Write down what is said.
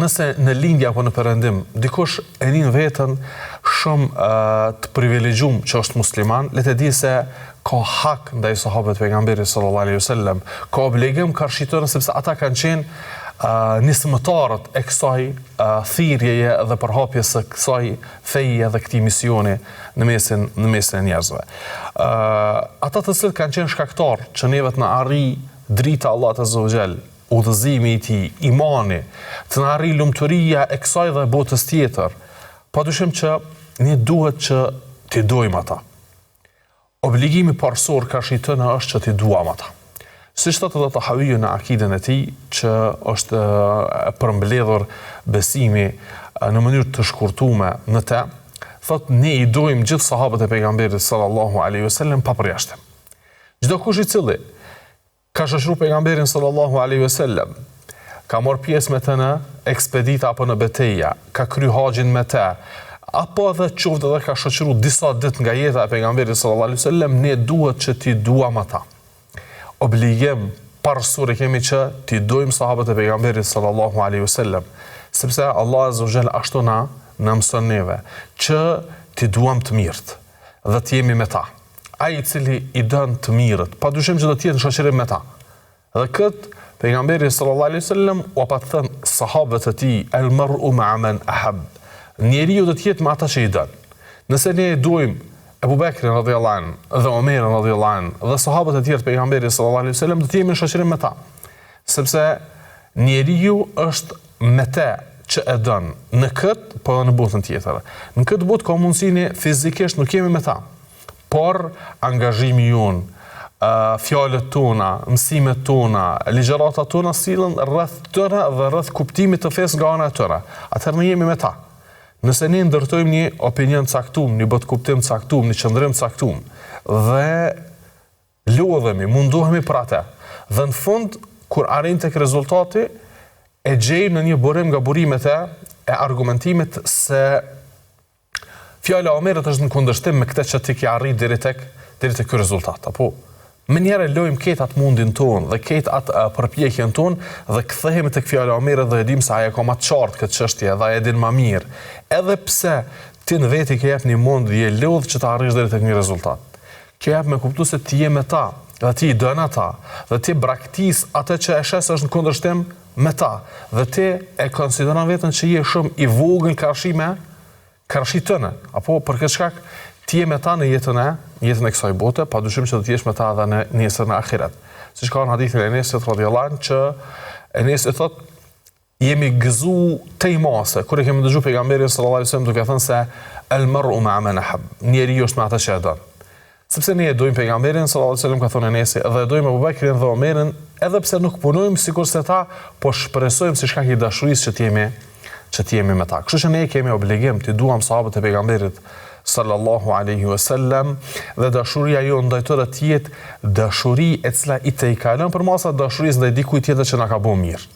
nëse në lindje apo në perëndim dikush e nin veten shumë të privilegjuar që është musliman, le të di se ka hak ndaj sahabëve të pejgamberit sallallahu alaihi wasallam, ka obligim karshitore sepse ata kanë qenë nismëtarët e kësaj thirrjeje dhe përhapjes së kësaj feje dhe këtij misioni në mesin e njerëzve. Ata të cilët kanë qenë shkaktar që neve të na arri drita e Allahut azza wa jall, udhëzimi i tij, imani, të na arri lumturia e kësaj dhe botës tjetër, padyshim që ne duhet që t'i dojmë ata. Obligimi parësor karshitëna është që t'i duam ata. Siç thotë edhe Tahaviju në akiden e tij, që është përmbledhur besimi në mënyrë të shkurtuar në të, thotë ne i dojmë gjithë sahabët e pejgamberit sallallahu alaihi wasallam pa përjashtim. Çdo kush i cili ka shoqëruar pejgamberin sallallahu alaihi wasallam, ka marrë pjesë me të në ekspedita apo në betejë, ka kry haxhin me të, apo edhe qoftë edhe ka shoqëruar disa ditë nga jeta e pejgamberit sallallahu alaihi wasallam, ne duhet që t'i duam ata. Obligim parësor e kemi që t'i dojmë sahabët e pejgamberit sallallahu alaihi wasallam, sepse Allah azza wa jalla ashtu na mëson neve që t'i duam të mirët dhe të jemi me ta. Ai i cili i dën të mirët, padyshim që do të jetë në shoqërim me ta. Dhe këtë pejgamberi sallallahu alaihi wasallam u pa thënë sahabët e tij, el mar'u ma'a man ahab. Njeriu do të jetë me ata që i dën. Nëse ne e duajmë Abu Bekrin radhiyallahu anhu dhe Omerin radhiyallahu anhu dhe sahabët e tjerë të pejgamberit sallallahu alaihi wasallam, do të jemi në shoqërim me ta. Sepse njeriu është me te që e dën në këtë, po edhe në botën tjetër. Në këtë botë ka mundësinë fizikisht nuk jemi me ta. Por angazhimi jonë, fjalët tona, mësimet tona, ligjëratat tona sillen rreth tëra dhe rreth kuptimit të fesë nga ana e tëra. Atëherë ne jemi me ta. Nëse ne ndërtojmë një opinion caktuar, një botkuptim caktuar, një qëndrim caktuar dhe lodhemi, mundohemi për atë. Dhe në fund, kur arrim tek rezultati, e gjejmë në një burim nga burimet e argumentimit se fjala e Omerit është në kundërshtim me këtë që ti ke arrit deri tek ky rezultat. Apo më njëherë lojmë këtë atë mundin tonë dhe këtë atë përpjekjen tonë dhe kthehemi tek fjala e Omerit dhe e dim se ai ka më të qartë këtë çështje dhe ai e din më mirë. Edhe pse ti në veti ke jep një mundje lodh që të arrish deri tek një rezultat. Ke jep me kuptues se ti je me ta, dhe ti i dën ata, dhe ti braktis atë që e shes është në kundërshtim me ta, dhe ti e konsideron veten që je shumë i vogël karshi tëne, apo për këtë shkak ti je me ta në jetën e kësaj bote, padyshim që do të jesh me ta edhe në nesër në ahiret. Siç ka në hadithin e Enesit radhiyallahu anhu që Enesi thotë jemi gëzu tej mase kur e kemi dëgjuar pejgamberin sallallahu alaihi wasallam duke thënë se el mar'u ma'a man ahab, njeriu është me ata që e don. Sepse ne e dojmë pejgamberin sallallahu alaihi wasallam, ka thënë Enesi, dhe e dojmë Abu Bekrin dhe Omerin, edhe pse nuk punojmë sikurse ta, po shpresojmë si shkak i dashurisë që ti jemi me ta. Kështu që ne kemi obligim të duam sahabët e pejgamberit sallallahu alaihi wasallam dhe dashuria jonë ndaj tyre të jetë dashuri e cila i te i kalon përmasa dashurisë ndaj dikujt tjetër që na ka bëu mirë.